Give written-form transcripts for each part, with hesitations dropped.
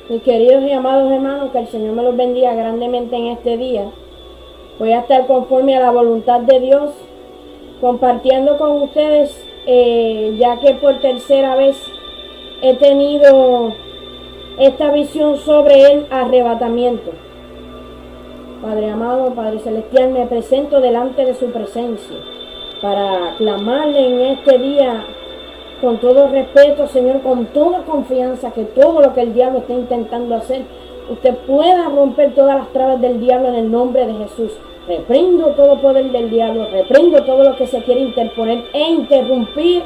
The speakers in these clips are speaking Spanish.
Mis queridos y amados hermanos, que el Señor me los bendiga grandemente en este día. Voy a estar conforme a la voluntad de Dios, compartiendo con ustedes, ya que por tercera vez he tenido esta visión sobre el arrebatamiento. Padre amado, Padre celestial, me presento delante de su presencia para clamarle en este día con todo respeto, Señor, con toda confianza, que todo lo que el diablo está intentando hacer, usted pueda romper todas las trabas del diablo en el nombre de Jesús. Reprendo todo poder del diablo, reprendo todo lo que se quiere interponer e interrumpir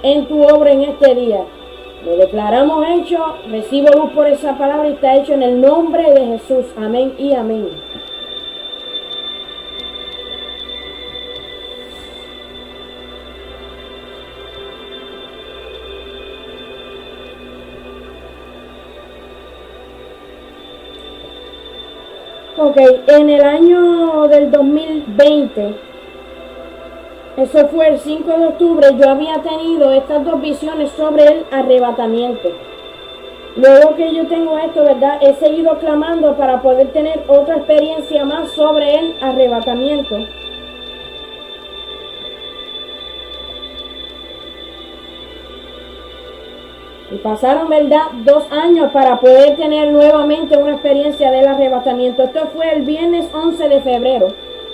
en tu obra en este día. Lo declaramos hecho, recibo luz por esa palabra y está hecho en el nombre de Jesús. Amén y amén. Ok, en el año del 2020, eso fue el 5 de octubre, yo había tenido estas dos visiones sobre el arrebatamiento. Luego que yo tengo esto, ¿verdad? He seguido clamando para poder tener otra experiencia más sobre el arrebatamiento. Y pasaron, ¿verdad?, 2 años para poder tener nuevamente una experiencia del arrebatamiento. Esto fue el viernes 11 de febrero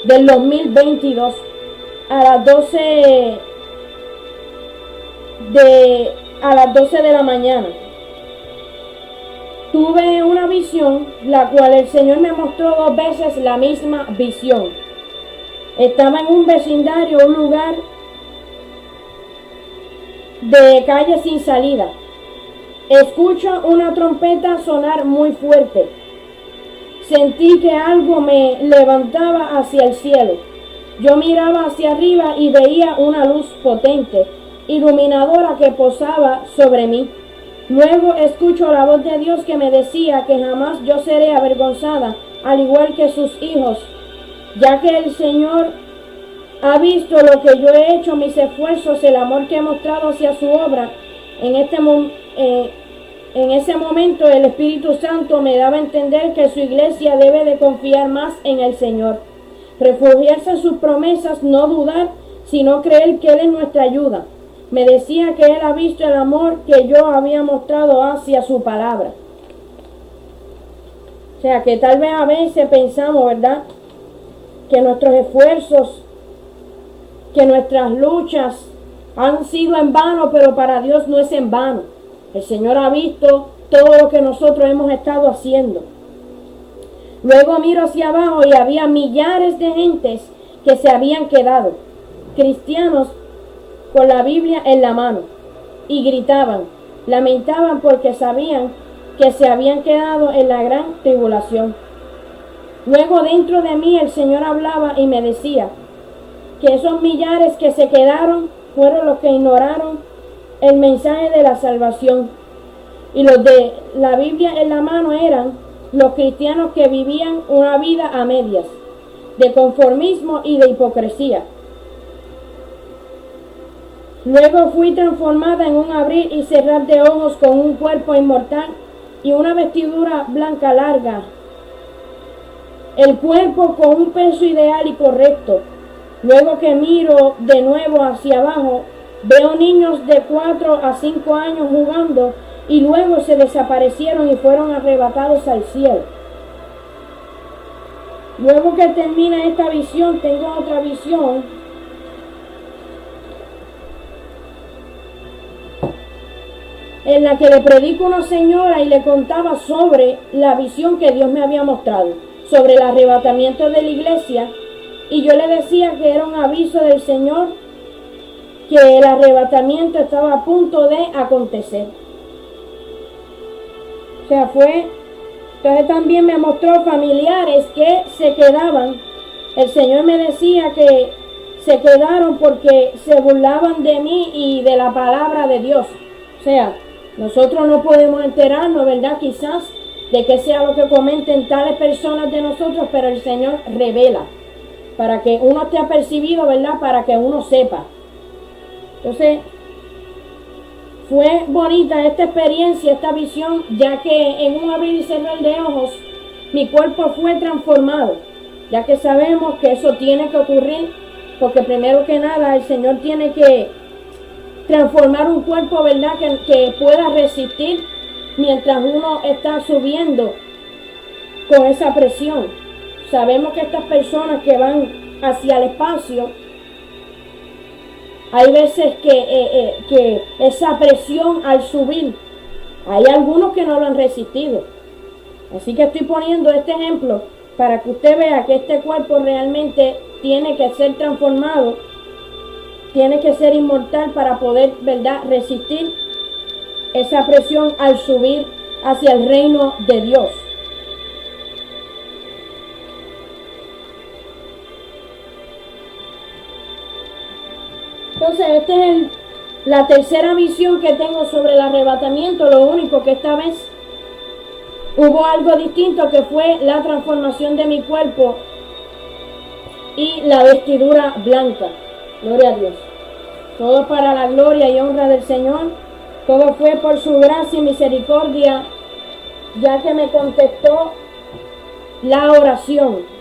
del 2022 a las 12 de la mañana. Tuve una visión, la cual el Señor me mostró 2 veces la misma visión. Estaba en un vecindario, un lugar de calle sin salida. Escucho una trompeta sonar muy fuerte. Sentí que algo me levantaba hacia el cielo. Yo miraba hacia arriba y veía una luz potente, iluminadora, que posaba sobre mí. Luego escucho la voz de Dios que me decía que jamás yo seré avergonzada, al igual que sus hijos, ya que el Señor ha visto lo que yo he hecho, mis esfuerzos, el amor que he mostrado hacia su obra. En ese momento el Espíritu Santo me daba a entender que su iglesia debe de confiar más en el Señor, refugiarse en sus promesas, no dudar, sino creer que Él es nuestra ayuda. Me decía que Él ha visto el amor que yo había mostrado hacia su palabra. O sea, que tal vez a veces pensamos, ¿verdad?, que nuestros esfuerzos, que nuestras luchas han sido en vano, pero para Dios no es en vano. El Señor ha visto todo lo que nosotros hemos estado haciendo. Luego miro hacia abajo y había millares de gentes que se habían quedado, cristianos con la Biblia en la mano, y gritaban, lamentaban porque sabían que se habían quedado en la gran tribulación. Luego dentro de mí el Señor hablaba y me decía que esos millares que se quedaron fueron los que ignoraron el mensaje de la salvación, y los de la Biblia en la mano eran los cristianos que vivían una vida a medias, de conformismo y de hipocresía. Luego fui transformada en un abrir y cerrar de ojos con un cuerpo inmortal y una vestidura blanca larga, el cuerpo con un peso ideal y correcto. Luego que miro de nuevo hacia abajo, veo niños de 4 a 5 años jugando y luego se desaparecieron y fueron arrebatados al cielo. Luego que termina esta visión, tengo otra visión en la que le predico a una señora y le contaba sobre la visión que Dios me había mostrado, sobre el arrebatamiento de la iglesia, y yo le decía que era un aviso del Señor, que el arrebatamiento estaba a punto de acontecer. O sea, entonces también me mostró familiares que se quedaban. El Señor me decía que se quedaron porque se burlaban de mí y de la palabra de Dios. O sea, nosotros no podemos enterarnos, ¿verdad?, quizás de que sea lo que comenten tales personas de nosotros, pero el Señor revela para que uno esté apercibido, ¿verdad?, para que uno sepa. Entonces, fue bonita esta experiencia, esta visión, ya que en un abrir y cerrar de ojos mi cuerpo fue transformado, ya que sabemos que eso tiene que ocurrir, porque primero que nada el Señor tiene que transformar un cuerpo, ¿verdad?, que pueda resistir mientras uno está subiendo con esa presión. Sabemos que estas personas que van hacia el espacio, hay veces que esa presión al subir, hay algunos que no lo han resistido. Así que estoy poniendo este ejemplo para que usted vea que este cuerpo realmente tiene que ser transformado, tiene que ser inmortal para poder, ¿verdad?, resistir esa presión al subir hacia el reino de Dios. Entonces, esta es la tercera visión que tengo sobre el arrebatamiento. Lo único que esta vez hubo algo distinto, que fue la transformación de mi cuerpo y la vestidura blanca. Gloria a Dios. Todo para la gloria y honra del Señor. Todo fue por su gracia y misericordia, ya que me contestó la oración.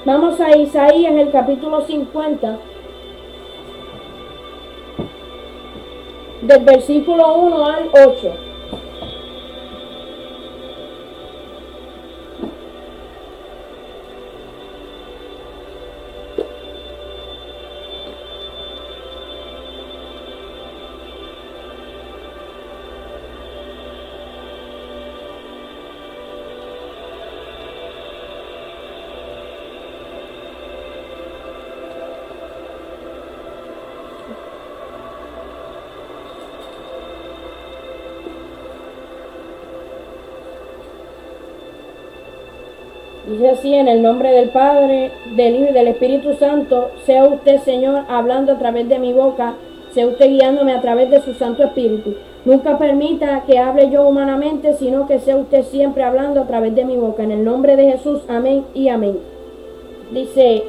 Vamos a Isaías, el capítulo 50, del versículo 1 al 8. Dice así: en el nombre del Padre, del Hijo y del Espíritu Santo, sea usted, Señor, hablando a través de mi boca, sea usted guiándome a través de su Santo Espíritu. Nunca permita que hable yo humanamente, sino que sea usted siempre hablando a través de mi boca. En el nombre de Jesús, amén y amén. Dice: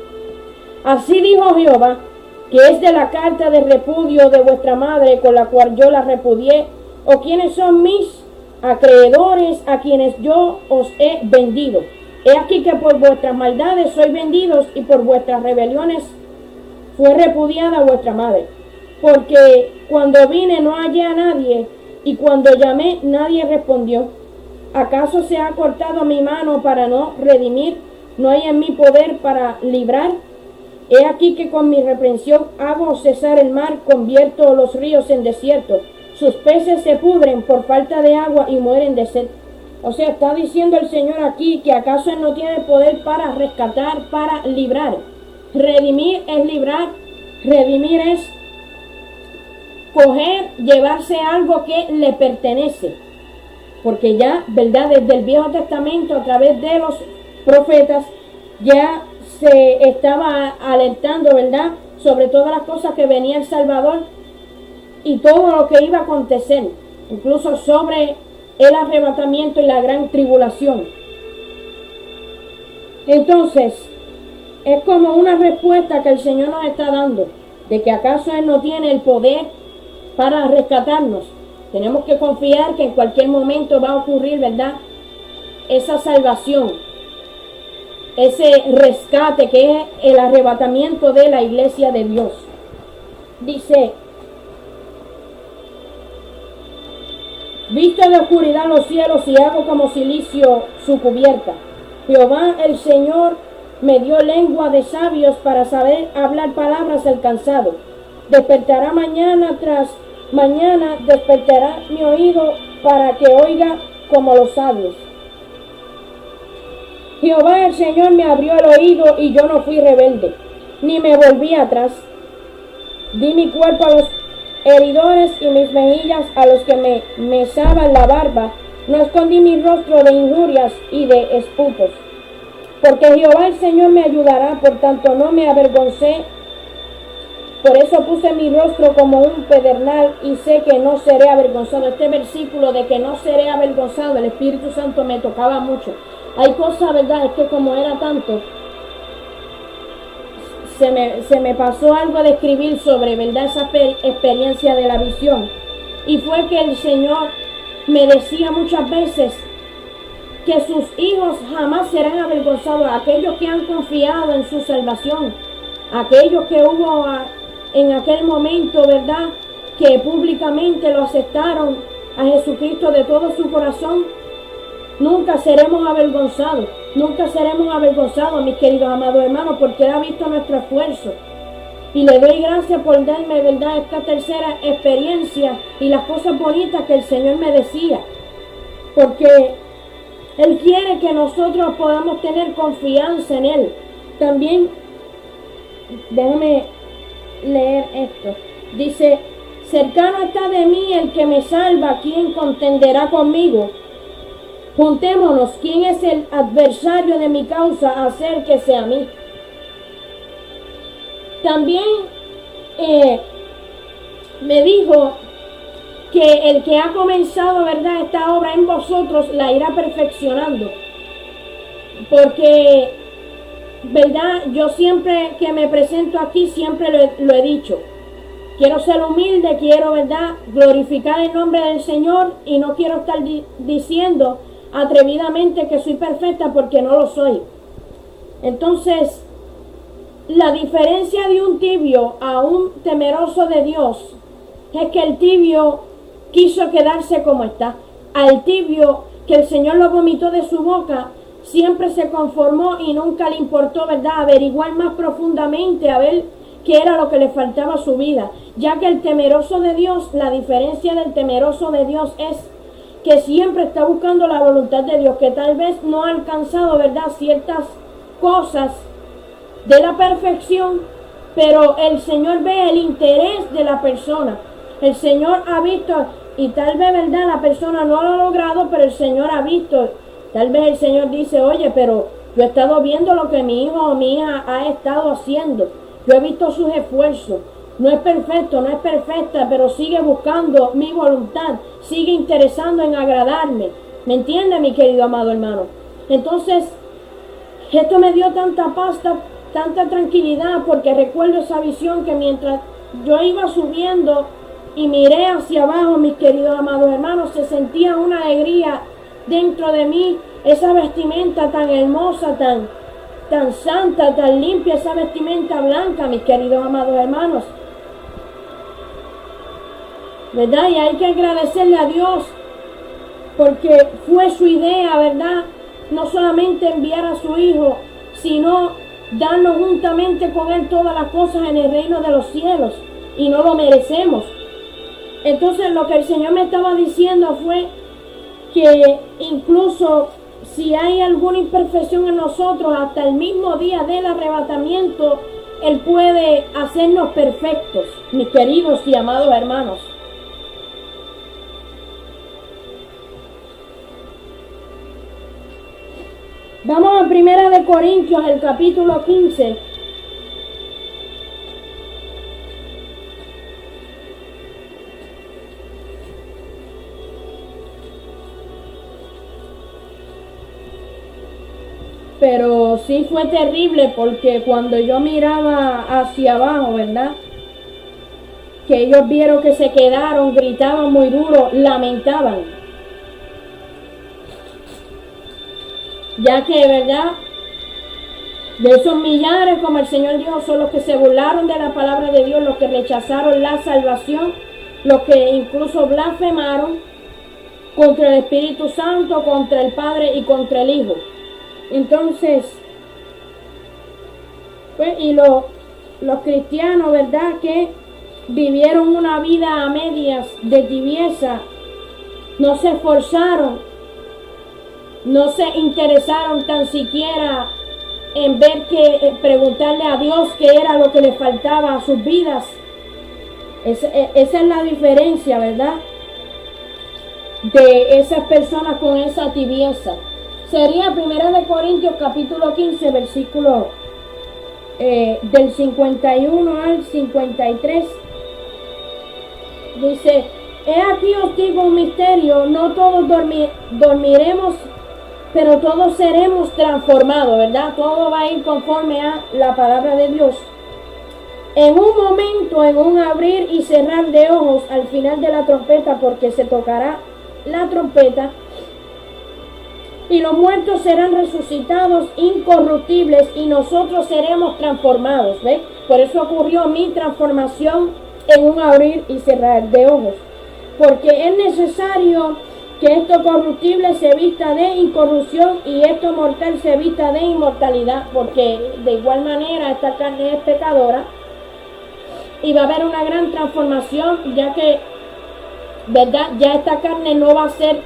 así dijo Jehová, que es de la carta de repudio de vuestra madre, con la cual yo la repudié, o quienes son mis acreedores, a quienes yo os he vendido. He aquí que por vuestras maldades sois vendidos, y por vuestras rebeliones fue repudiada vuestra madre. Porque cuando vine no hallé a nadie, y cuando llamé nadie respondió. ¿Acaso se ha cortado mi mano para no redimir? ¿No hay en mi poder para librar? He aquí que con mi reprensión hago cesar el mar, convierto los ríos en desierto. Sus peces se pudren por falta de agua y mueren de sed. O sea, está diciendo el Señor aquí que acaso Él no tiene poder para rescatar, para librar. Redimir es librar, redimir es coger, llevarse algo que le pertenece. Porque ya, ¿verdad?, desde el Viejo Testamento, a través de los profetas, ya se estaba alertando, ¿verdad?, sobre todas las cosas que venía el Salvador y todo lo que iba a acontecer, incluso sobre el arrebatamiento y la gran tribulación. Entonces, es como una respuesta que el Señor nos está dando, de que acaso Él no tiene el poder para rescatarnos. Tenemos que confiar que en cualquier momento va a ocurrir, ¿verdad?, esa salvación, ese rescate que es el arrebatamiento de la iglesia de Dios. Dice: visto de oscuridad los cielos y hago como cilicio su cubierta. Jehová el Señor me dio lengua de sabios para saber hablar palabras al cansado. Despertará mañana tras mañana, despertará mi oído para que oiga como los sabios. Jehová el Señor me abrió el oído y yo no fui rebelde, ni me volví atrás. Di mi cuerpo a los heridores y mis mejillas a los que me mesaban la barba. No escondí mi rostro de injurias y de esputos. Porque Jehová el Señor me ayudará, por tanto no me avergoncé. Por eso puse mi rostro como un pedernal y sé que no seré avergonzado. Este versículo de que no seré avergonzado, el Espíritu Santo me tocaba mucho. Hay cosas, ¿verdad?, es que como era tanto, se me pasó algo de escribir sobre, ¿verdad?, esa experiencia de la visión. Y fue que el Señor me decía muchas veces que sus hijos jamás serán avergonzados, aquellos que han confiado en su salvación, aquellos que hubo en aquel momento, ¿verdad?, que públicamente lo aceptaron a Jesucristo de todo su corazón. Nunca seremos avergonzados, mis queridos amados hermanos, porque Él ha visto nuestro esfuerzo. Y le doy gracias por darme, ¿verdad?, esta tercera experiencia y las cosas bonitas que el Señor me decía. Porque Él quiere que nosotros podamos tener confianza en Él. También, déjame leer esto. Dice, cercano está de mí el que me salva, ¿quién contenderá conmigo? Juntémonos, ¿quién es el adversario de mi causa? Acérquese a mí. También me dijo que el que ha comenzado, ¿verdad?, esta obra en vosotros la irá perfeccionando. Porque, ¿verdad?, yo siempre que me presento aquí, siempre lo he dicho. Quiero ser humilde, quiero, ¿verdad?, glorificar el nombre del Señor y no quiero estar diciendo atrevidamente que soy perfecta porque no lo soy. Entonces, la diferencia de un tibio a un temeroso de Dios es que el tibio quiso quedarse como está. Al tibio, que el Señor lo vomitó de su boca, siempre se conformó y nunca le importó, ¿verdad?, averiguar más profundamente a ver qué era lo que le faltaba a su vida. Ya que el temeroso de Dios, la diferencia del temeroso de Dios es que siempre está buscando la voluntad de Dios, que tal vez no ha alcanzado, ¿verdad?, ciertas cosas de la perfección, pero el Señor ve el interés de la persona. El Señor ha visto, y tal vez, ¿verdad?, la persona no lo ha logrado, pero el Señor ha visto. Tal vez el Señor dice, oye, pero yo he estado viendo lo que mi hijo o mi hija ha estado haciendo. Yo he visto sus esfuerzos. No es perfecto, no es perfecta, pero sigue buscando mi voluntad, sigue interesando en agradarme. ¿Me entiende, mi querido amado hermano? Entonces, esto me dio tanta paz, tanta tranquilidad, porque recuerdo esa visión que mientras yo iba subiendo y miré hacia abajo, mis queridos amados hermanos, se sentía una alegría dentro de mí, esa vestimenta tan hermosa, tan santa, tan limpia, esa vestimenta blanca, mis queridos amados hermanos. ¿Verdad? Y hay que agradecerle a Dios, porque fue su idea, ¿verdad?, no solamente enviar a su Hijo, sino darnos juntamente con Él todas las cosas en el reino de los cielos, y no lo merecemos. Entonces lo que el Señor me estaba diciendo fue que incluso si hay alguna imperfección en nosotros, hasta el mismo día del arrebatamiento, Él puede hacernos perfectos, mis queridos y amados hermanos. Vamos a 1 Corintios, el capítulo 15. Pero sí fue terrible, porque cuando yo miraba hacia abajo, ¿verdad?, que ellos vieron que se quedaron, gritaban muy duro, lamentaban. Ya que, ¿verdad?, de esos millares, como el Señor dijo, son los que se burlaron de la palabra de Dios, los que rechazaron la salvación, los que incluso blasfemaron contra el Espíritu Santo, contra el Padre y contra el Hijo. Entonces, pues, y los cristianos, ¿verdad?, que vivieron una vida a medias de tibieza, no se esforzaron, no se interesaron tan siquiera en ver preguntarle a Dios qué era lo que le faltaba a sus vidas. Esa es la diferencia, ¿verdad?, de esas personas con esa tibieza. Sería 1 Corintios capítulo 15, versículo del 51 al 53. Dice, he aquí os digo un misterio, no todos dormiremos, pero todos seremos transformados, ¿verdad? Todo va a ir conforme a la palabra de Dios. en un momento, en un abrir y cerrar de ojos al final de la trompeta, porque se tocará la trompeta y los muertos serán resucitados incorruptibles y nosotros seremos transformados. ¿Ves? Por eso ocurrió mi transformación en un abrir y cerrar de ojos, porque es necesario que esto corruptible se vista de incorrupción y esto mortal se vista de inmortalidad, porque de igual manera esta carne es pecadora y va a haber una gran transformación, ya que, ¿verdad? Ya esta carne no va a ser,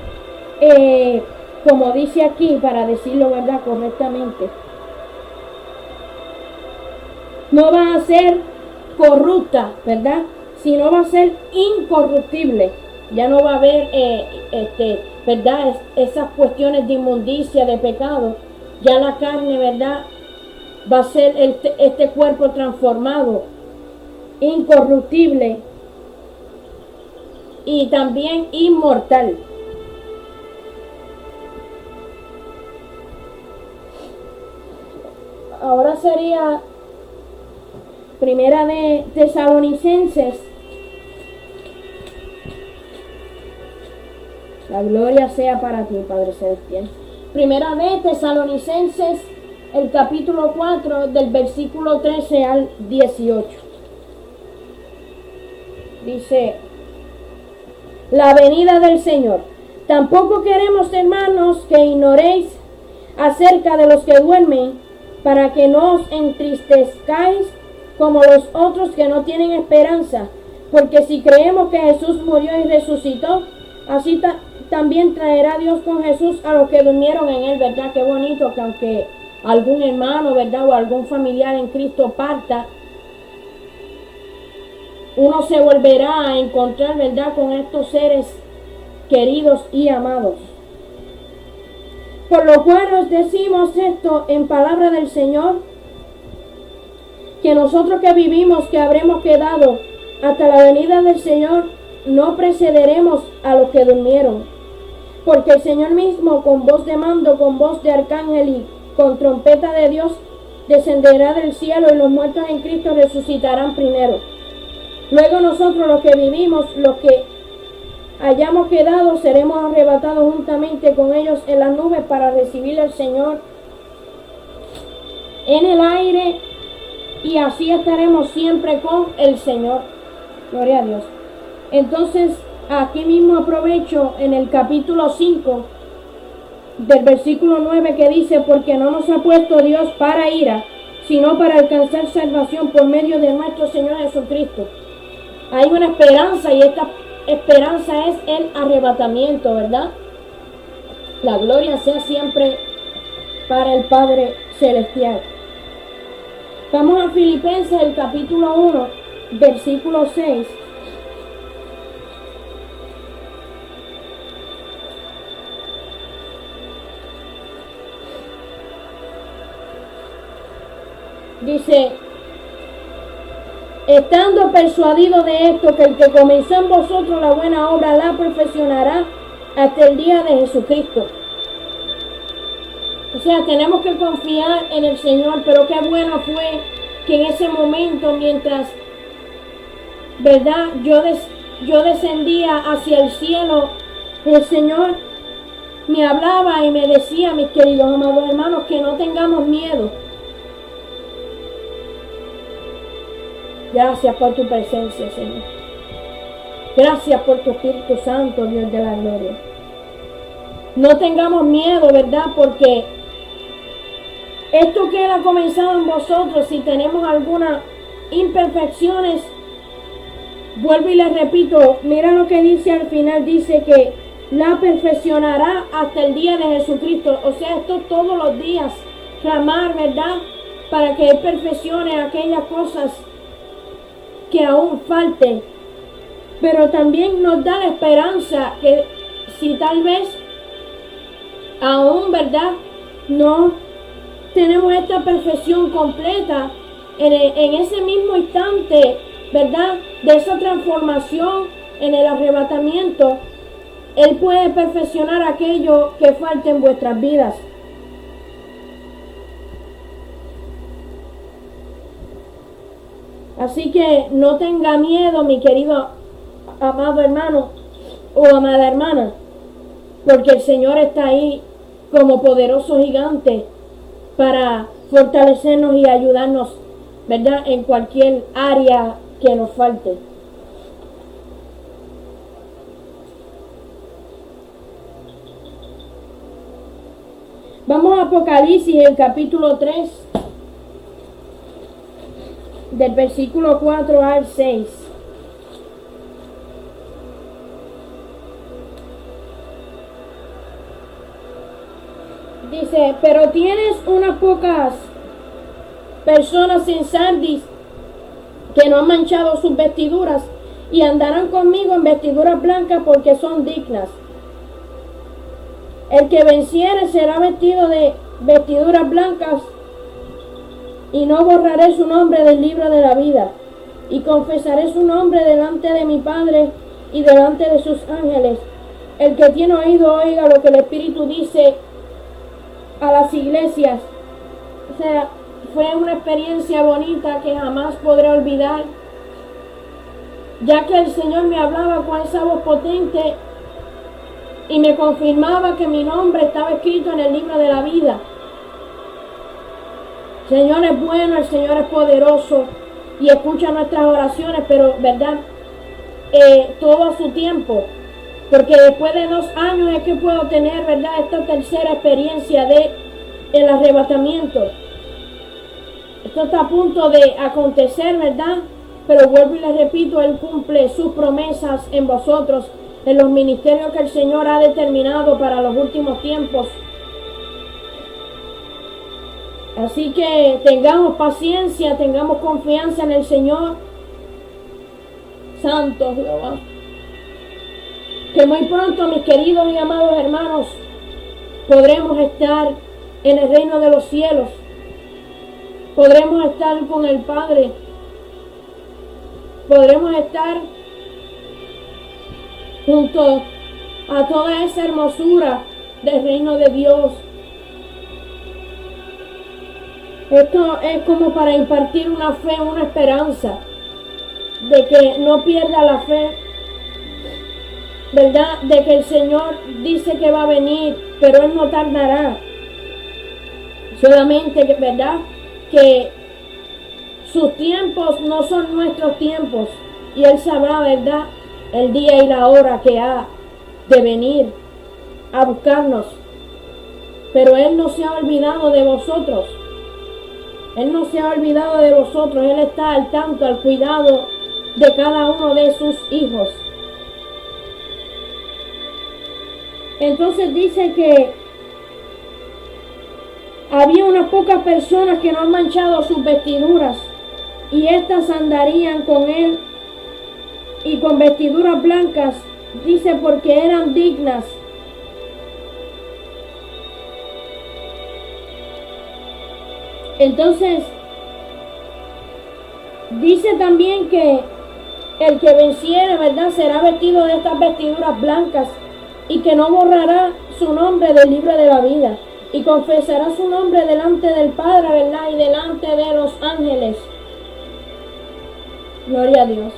como dice aquí, para decirlo, ¿verdad?, correctamente, no va a ser corrupta, ¿verdad?, sino va a ser incorruptible. Ya no va a haber, ¿verdad?, esas cuestiones de inmundicia, de pecado. Ya la carne, ¿verdad?, va a ser este cuerpo transformado, incorruptible y también inmortal. Ahora sería Primera de Tesalonicenses. La gloria sea para ti, Padre Celestial. Primera de Tesalonicenses, el capítulo 4, del versículo 13 al 18. Dice: la venida del Señor. Tampoco queremos, hermanos, que ignoréis acerca de los que duermen, para que no os entristezcáis como los otros que no tienen esperanza. Porque si creemos que Jesús murió y resucitó, así también traerá Dios con Jesús a los que durmieron en él. ¿Verdad? Qué bonito que aunque algún hermano, ¿verdad?, o algún familiar en Cristo parta, uno se volverá a encontrar, ¿verdad?, con estos seres queridos y amados. Por lo cual os decimos esto en palabra del Señor, que nosotros que vivimos, que habremos quedado hasta la venida del Señor, no precederemos a los que durmieron. Porque el Señor mismo, con voz de mando, con voz de arcángel y con trompeta de Dios, descenderá del cielo, y los muertos en Cristo resucitarán primero. Luego nosotros, los que vivimos, los que hayamos quedado, seremos arrebatados juntamente con ellos en las nubes para recibir al Señor en el aire, y así estaremos siempre con el Señor. Gloria a Dios. Entonces, aquí mismo aprovecho en el capítulo 5 del versículo 9, que dice: porque no nos ha puesto Dios para ira, sino para alcanzar salvación por medio de nuestro Señor Jesucristo. Hay una esperanza, y esta esperanza es el arrebatamiento, ¿verdad? La gloria sea siempre para el Padre Celestial. Vamos a Filipenses, el capítulo 1, versículo 6. Dice: estando persuadido de esto, que el que comenzó en vosotros la buena obra la perfeccionará hasta el día de Jesucristo. O sea, tenemos que confiar en el Señor, pero qué bueno fue que en ese momento, mientras, ¿verdad?, yo descendía hacia el cielo, el Señor me hablaba y me decía: mis queridos amados hermanos, que no tengamos miedo. Gracias por tu presencia, Señor. Gracias por tu Espíritu Santo, Dios de la gloria. No tengamos miedo, ¿verdad? Porque esto que Él ha comenzado en vosotros, si tenemos algunas imperfecciones, vuelvo y les repito, mira lo que dice al final, dice que la perfeccionará hasta el día de Jesucristo. O sea, esto todos los días, clamar, ¿verdad?, para que Él perfeccione aquellas cosas que aún falten. Pero también nos da la esperanza que si tal vez aún, ¿verdad?, no tenemos esta perfección completa, en ese mismo instante, ¿verdad?, de esa transformación en el arrebatamiento, Él puede perfeccionar aquello que falte en vuestras vidas. Así que no tenga miedo, mi querido amado hermano o amada hermana, porque el Señor está ahí como poderoso gigante para fortalecernos y ayudarnos, ¿verdad? En cualquier área que nos falte. Vamos a Apocalipsis, el capítulo 3, del versículo 4 al 6. Dice, pero tienes unas pocas personas en Sardis que no han manchado sus vestiduras y andarán conmigo en vestiduras blancas porque son dignas. El que venciere será vestido de vestiduras blancas y no borraré su nombre del libro de la vida y confesaré su nombre delante de mi Padre y delante de sus ángeles. El que tiene oído oiga lo que el Espíritu dice a las iglesias. O sea, fue una experiencia bonita que jamás podré olvidar, ya que el Señor me hablaba con esa voz potente y me confirmaba que mi nombre estaba escrito en el libro de la vida. El Señor es bueno, el Señor es poderoso y escucha nuestras oraciones, pero verdad, todo a su tiempo, porque después de 2 años es que puedo tener, verdad, esta tercera experiencia de el arrebatamiento. Esto está a punto de acontecer, verdad, pero vuelvo y les repito, Él cumple sus promesas en vosotros, en los ministerios que el Señor ha determinado para los últimos tiempos. Así que tengamos paciencia, tengamos confianza en el Señor. Santo Jehová. Que muy pronto, mis queridos y amados hermanos, podremos estar en el reino de los cielos. Podremos estar con el Padre. Podremos estar junto a toda esa hermosura del reino de Dios. Esto es como para impartir una fe, una esperanza de que no pierda la fe, ¿verdad? De que el Señor dice que va a venir, pero Él no tardará. Solamente que, ¿verdad? Que sus tiempos no son nuestros tiempos y Él sabrá, ¿verdad?, el día y la hora que ha de venir a buscarnos. Pero Él no se ha olvidado de vosotros. Él no se ha olvidado de vosotros. Él está al tanto, al cuidado de cada uno de sus hijos. Entonces dice que había unas pocas personas que no han manchado sus vestiduras y éstas andarían con Él y con vestiduras blancas, dice, porque eran dignas. Entonces, dice también que el que venciere, ¿verdad?, será vestido de estas vestiduras blancas y que no borrará su nombre del libro de la vida y confesará su nombre delante del Padre, ¿verdad?, y delante de los ángeles. Gloria a Dios.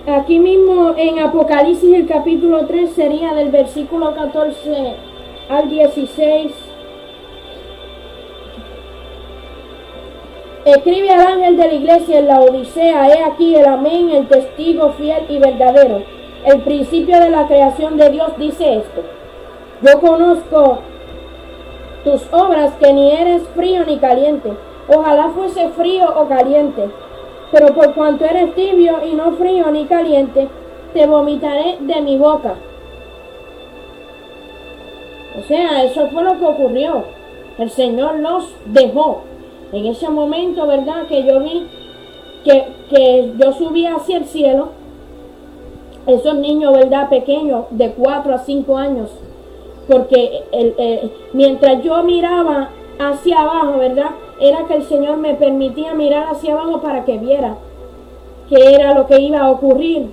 Aquí mismo en Apocalipsis el capítulo 3 sería del versículo 14 al 16. Escribe al ángel de la iglesia en la Odisea, he aquí el amén, el testigo fiel y verdadero. El principio de la creación de Dios dice esto: yo conozco tus obras, que ni eres frío ni caliente. Ojalá fuese frío o caliente. Pero por cuanto eres tibio y no frío ni caliente, te vomitaré de mi boca. O sea, eso fue lo que ocurrió. El Señor los dejó. En ese momento, ¿verdad?, que yo vi que yo subí hacia el cielo, esos niños, ¿verdad?, pequeños, de 4 a 5 años, porque mientras yo miraba hacia abajo, ¿verdad?, era que el Señor me permitía mirar hacia abajo para que viera qué era lo que iba a ocurrir.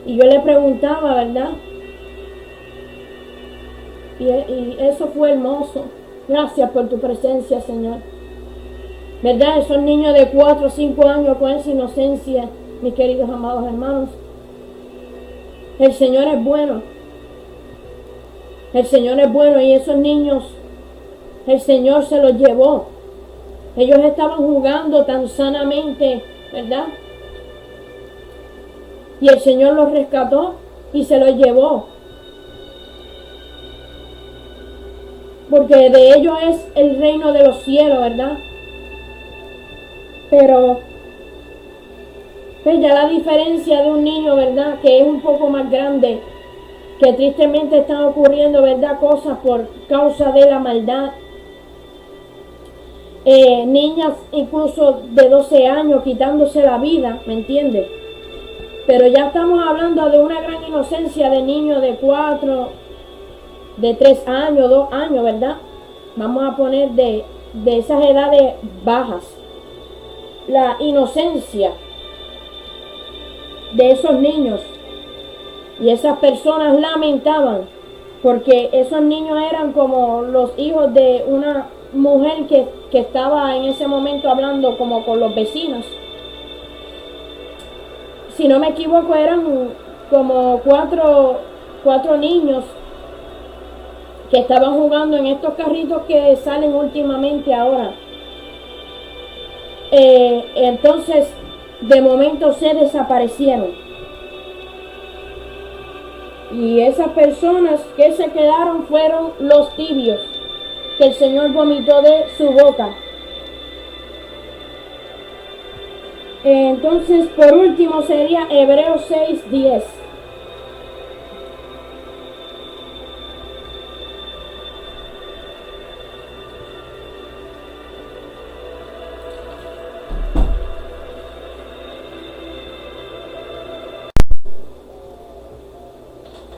Y yo le preguntaba, ¿verdad?, Y eso fue hermoso. Gracias por tu presencia, Señor. ¿Verdad? Esos niños de 4 o 5 años con esa inocencia, mis queridos amados hermanos. El Señor es bueno. El Señor es bueno y esos niños, el Señor se los llevó. Ellos estaban jugando tan sanamente, ¿verdad? Y el Señor los rescató y se los llevó. Porque de ellos es el reino de los cielos, ¿verdad? Pero pues ya la diferencia de un niño, ¿verdad? Que es un poco más grande, que tristemente están ocurriendo, ¿verdad? Cosas por causa de la maldad. Niñas incluso de 12 años quitándose la vida, ¿me entiendes? Pero ya estamos hablando de una gran inocencia de niños de 4, de 3 años, 2 años, ¿verdad? Vamos a poner de esas edades bajas. La inocencia de esos niños. Y esas personas lamentaban porque esos niños eran como los hijos de una mujer que estaba en ese momento hablando como con los vecinos. Si no me equivoco, eran como cuatro niños que estaban jugando en estos carritos que salen últimamente ahora. Entonces, de momento se desaparecieron. Y esas personas que se quedaron fueron los tibios, que el Señor vomitó de su boca. Entonces, por último, sería Hebreos 6:10.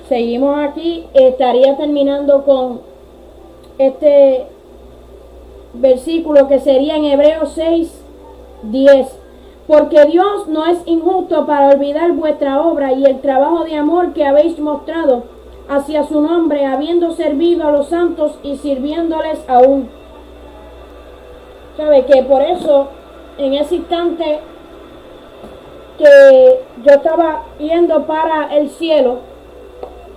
Seguimos aquí, estaría terminando con este versículo que sería en Hebreos 6:10. Porque Dios no es injusto para olvidar vuestra obra y el trabajo de amor que habéis mostrado hacia su nombre, habiendo servido a los santos y sirviéndoles aún. ¿Sabe? Que por eso, en ese instante que yo estaba yendo para el cielo,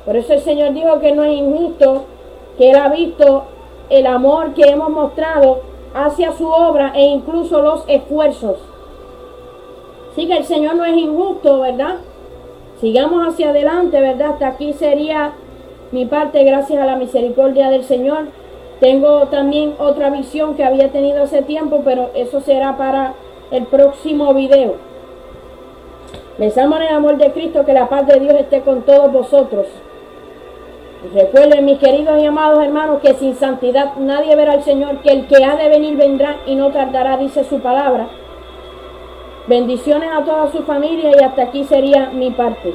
por eso el Señor dijo que no es injusto, que Él ha visto el amor que hemos mostrado hacia su obra e incluso los esfuerzos. Así que el Señor no es injusto, ¿verdad? Sigamos hacia adelante, ¿verdad? Hasta aquí sería mi parte, gracias a la misericordia del Señor. Tengo también otra visión que había tenido hace tiempo, pero eso será para el próximo video. Les amo en el amor de Cristo, que la paz de Dios esté con todos vosotros. Recuerden, mis queridos y amados hermanos, que sin santidad nadie verá al Señor, que el que ha de venir vendrá y no tardará, dice su palabra. Bendiciones a toda su familia y hasta aquí sería mi parte.